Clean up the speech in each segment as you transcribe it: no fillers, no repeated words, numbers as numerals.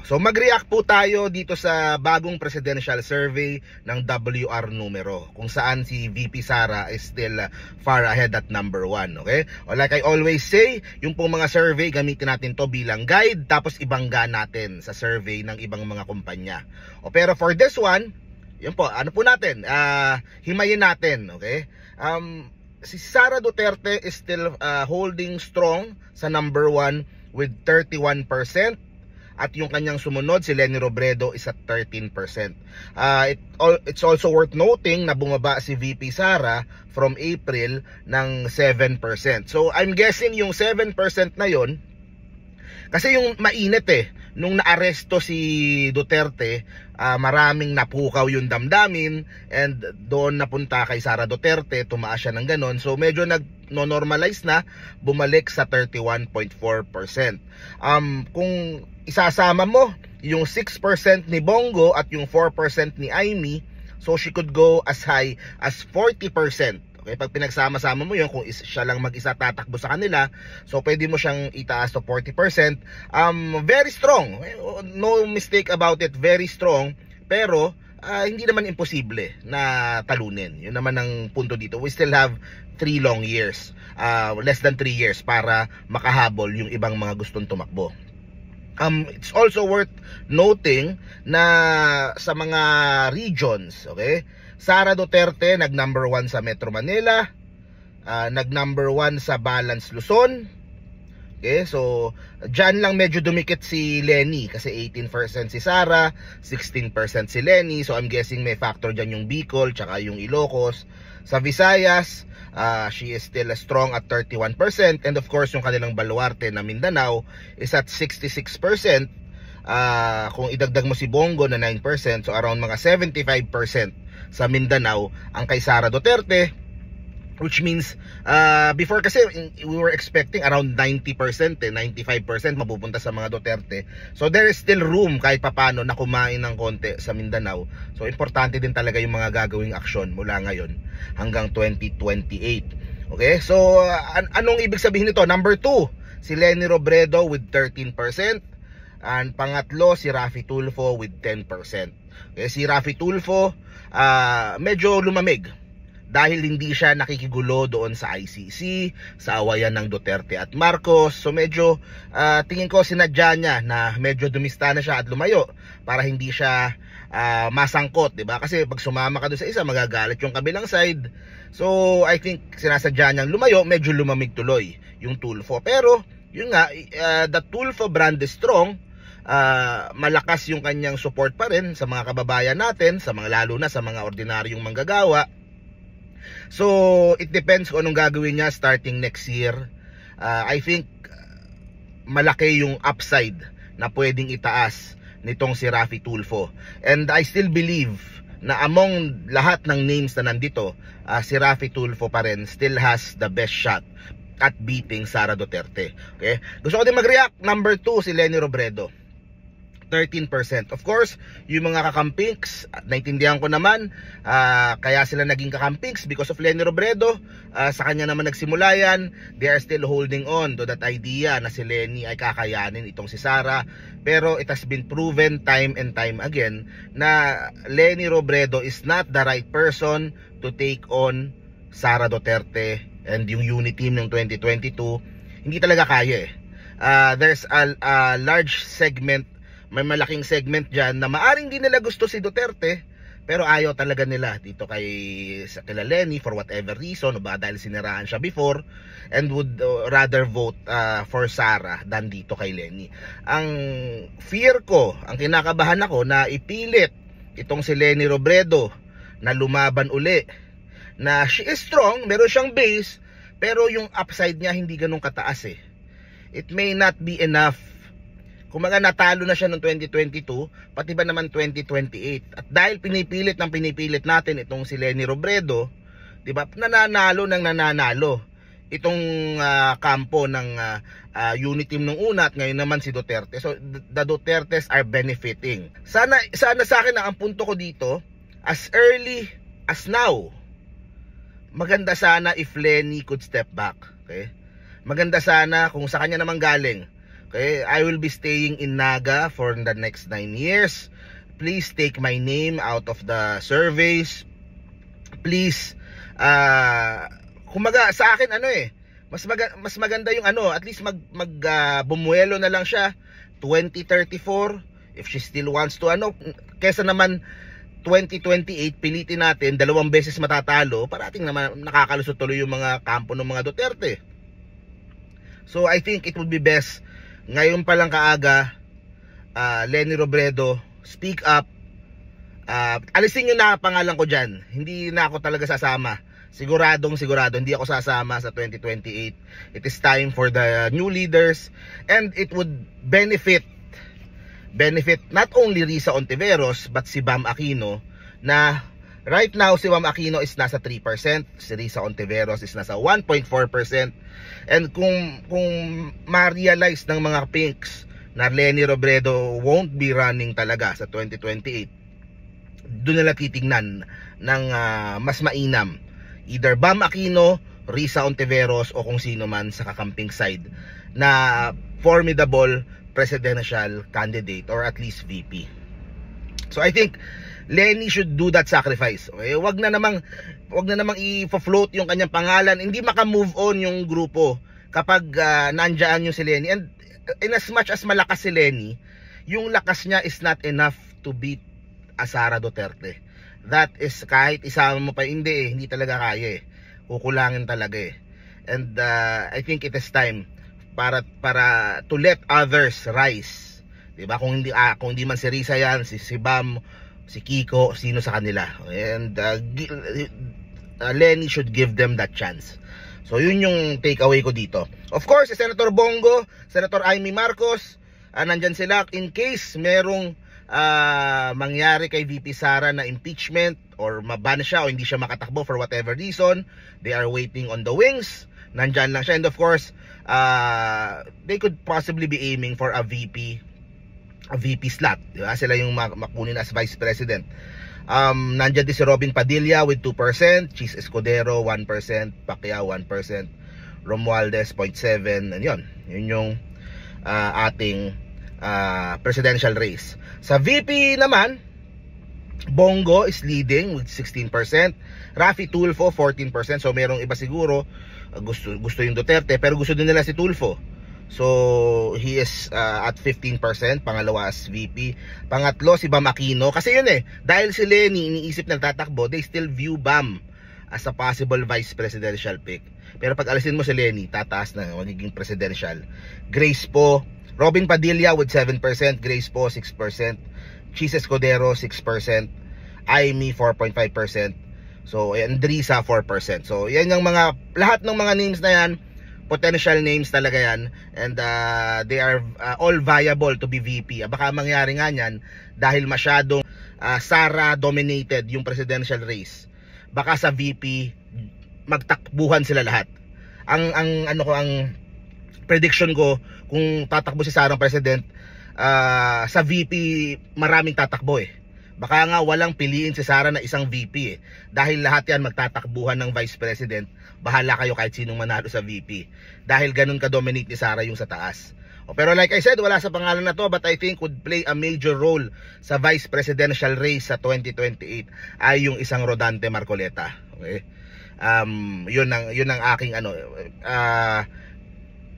So mag-react po tayo dito sa bagong presidential survey ng WR numero, kung saan si VP Sara is still far ahead at number 1. Okay? O like I always say, yung pong mga survey, gamitin natin to bilang guide, tapos ibangga natin sa survey ng ibang mga kumpanya. Pero for this one, yun po, ano po natin, himayin natin. Okay? Si Sara Duterte is still holding strong sa number 1 with 31%. At yung kanyang sumunod, si Leni Robredo, is at 13%. It's also worth noting na bumaba si VP Sara from April ng 7%. So I'm guessing yung 7% na yon, kasi yung mainit nung naaresto si Duterte, maraming napukaw yung damdamin, and doon napunta kay Sara Duterte, tumaas siya ng ganon. So medyo nag-normalize na, bumalik sa 31.4%. Kung isasama mo yung 6% ni Bongo at yung 4% ni Amy, so she could go as high as 40%. Okay, pag pinagsama-sama mo yun, kung siya lang mag-isa tatakbo sa kanila, so pwede mo siyang itaas to 40%. Very strong, no mistake about it, very strong. Pero hindi naman imposible na talunin. Yun naman ang punto dito. We still have 3 long years, less than 3 years para makahabol yung ibang mga gustong tumakbo. It's also worth noting na sa mga regions, okay, Sara Duterte nag number 1 sa Metro Manila, nag number 1 sa Balance Luzon. Okay, so dyan lang medyo dumikit si Leni kasi 18% si Sara, 16% si Leni. So I'm guessing may factor dyan yung Bicol tsaka yung Ilocos. Sa Visayas, she is still strong at 31%, and of course yung kanilang baluarte na Mindanao is at 66%. Kung idagdag mo si Bongo na 9%, so around mga 75% sa Mindanao ang kay Sara Duterte, which means before kasi we were expecting around 90%, 95% mapupunta sa mga Duterte. So there is still room kahit papano na kumain ng konti sa Mindanao. So importante din talaga yung mga gagawing aksyon mula ngayon hanggang 2028. Okay? So anong ibig sabihin nito? Number 2, si Leni Robredo with 13%. And pangatlo, si Raffy Tulfo with 10%. Okay, si Raffy Tulfo medyo lumamig dahil hindi siya nakikigulo doon sa ICC, sa awayan ng Duterte at Marcos. So medyo tingin ko sinadya niya na medyo dumista na siya at lumayo para hindi siya masangkot, diba? Kasi pag sumama ka doon sa isa, magagalit yung kabilang side. So I think sinasadya niyang lumayo, medyo lumamig tuloy yung Tulfo. Pero yun nga, the Tulfo brand is strong. Malakas yung kanyang support pa rin sa mga kababayan natin, sa mga, lalo na sa mga ordinaryong manggagawa. So it depends kung anong gagawin niya starting next year. I think malaki yung upside na pwedeng itaas nitong si Raffy Tulfo, and I still believe na among lahat ng names na nandito, si Raffy Tulfo pa rin still has the best shot at beating Sara Duterte. Okay? Gusto ko din mag-react. Number 2, si Leni Robredo, 13%. Of course, yung mga kakampings, naintindihan ko naman, kaya sila naging kakampings because of Leni Robredo. Sa kanya naman nagsimula yan. They are still holding on to that idea na si Leni ay kakayanin itong si Sara. Pero it has been proven time and time again na Leni Robredo is not the right person to take on Sara Duterte and yung unity team ng 2022. Hindi talaga kaya there's a large segment, may malaking segment dyan na maaring di nila gusto si Duterte, pero ayaw talaga nila dito sa kila Leni for whatever reason, o ba dahil siniraan siya before, and would rather vote for Sara than dito kay Leni. Ang fear ko, ang kinakabahan ako na ipilit itong si Leni Robredo na lumaban uli, na she is strong, meron siyang base, pero yung upside niya hindi ganun kataas It may not be enough. Kung mga natalo na siya noong 2022, pati ba naman 2028. At dahil pinipilit natin itong si Leni Robredo, 'di ba? Nananalo itong kampo ng unity team nung una, at ngayon naman si Duterte. So the Dutertes are benefiting. Sana sa akin ang punto ko dito, as early as now, maganda sana if Leni could step back. Okay? Maganda sana kung sa kanya naman galing, Okay, I will be staying in Naga for the next 9 years. Please take my name out of the surveys. Please, kumaga sa akin mas maganda yung at least bumuelo na lang siya 2034 if she still wants to kesa naman 2028 pilitin natin 2 beses matatalo, parating naman nakakalusot tuloy yung mga kampo ng mga Duterte. So I think it would be best ngayon pa lang kaaga, Leni Robredo, speak up. Alisin nyo na pangalan ko dyan. Hindi na ako talaga sasama. Sigurado hindi ako sasama sa 2028. It is time for the new leaders, and it would benefit not only Risa Hontiveros but si Bam Aquino, na right now si Bam Aquino is nasa 3%, si Risa Hontiveros is nasa 1.4%. And kung ma-realize ng mga pinks na Leni Robredo won't be running talaga sa 2028, doon nila titignan ng mas mainam, either Bam Aquino, Risa Hontiveros, o kung sino man sa kakamping side na formidable presidential candidate or at least VP. So I think Leni should do that sacrifice. Okay? Wag na namang i-float yung kanyang pangalan. Hindi maka-move on yung grupo kapag nandiyan yung si Leni. And in as much as malakas si Leni, yung lakas niya is not enough to beat Sara Duterte. That is, kahit isama mo pa, hindi talaga kaya kukulangin talaga And I think it is time para to let others rise. Diba? Kung hindi man si Risa yan, si Bam, si Kiko, sino sa kanila. And Leni should give them that chance. So yun yung takeaway ko dito. Of course, si Senator Bongo, Senator Amy Marcos, nandyan sila in case merong mangyari kay VP Sara na impeachment or maban siya o hindi siya makatakbo for whatever reason. They are waiting on the wings. Nandyan lang siya. And of course, they could possibly be aiming for a VP slot. Diba? Sila yung makunin as Vice President. Nandyan din si Robin Padilla with 2%, Chis Escudero 1%, Pacquiao 1%, Romualdez 0.7%. And yun yung ating presidential race. Sa VP naman, Bongo is leading with 16%, Raffy Tulfo 14%. So merong iba siguro gusto yung Duterte pero gusto din nila si Tulfo. So he is at 15%, pangalawa as VP. Pangatlo si Bam Aquino, kasi yun dahil si Leni iniisip nagtatakbo, they still view Bam as a possible vice presidential pick. Pero pag alisin mo si Leni, tataas na magiging presidential. Grace po, Robin Padilla with 7%, Grace po 6%, Chis Escudero 6%, Amy 4.5%. So and Risa 4%. So yan yung lahat ng mga names na yan, potential names talaga yan, and they are all viable to be VP. Baka mangyari nga yan dahil masyadong Sara dominated yung presidential race. Baka sa VP magtakbuhan sila lahat. Ang prediction ko, kung tatakbo si Sara president, sa VP maraming tatakbo Baka nga walang piliin si Sara na isang VP dahil lahat yan magtatakbuhan ng vice president. Bahala kayo kahit sinong manalo sa VP. Dahil ganun ka-dominate ni Sara yung sa taas. Pero like I said, wala sa pangalan na to, but I think would play a major role sa vice presidential race sa 2028 ay yung isang Rodante Marcoleta. Okay? Yun ang aking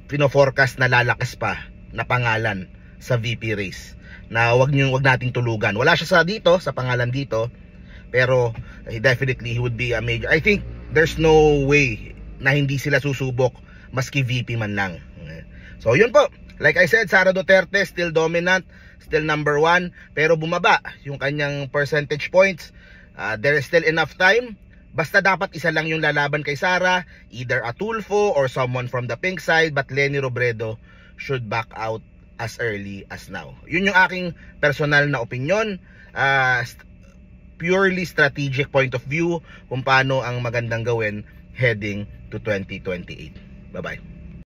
pino-forecast na lalakas pa na pangalan sa VP race. Na wag nating tulugan. Wala siya sa pangalan dito, pero definitely he would be a major. I think there's no way na hindi sila susubok maski VP man lang. So yun po, like I said, Sara Duterte still dominant, still number 1, pero bumaba yung kanyang percentage points. There is still enough time. Basta dapat isa lang yung lalaban kay Sara, either a Tulfo or someone from the pink side, but Leni Robredo should back out as early as now. Yun yung aking personal na opinion, purely strategic point of view kung paano ang magandang gawin heading to 2028. Bye-bye.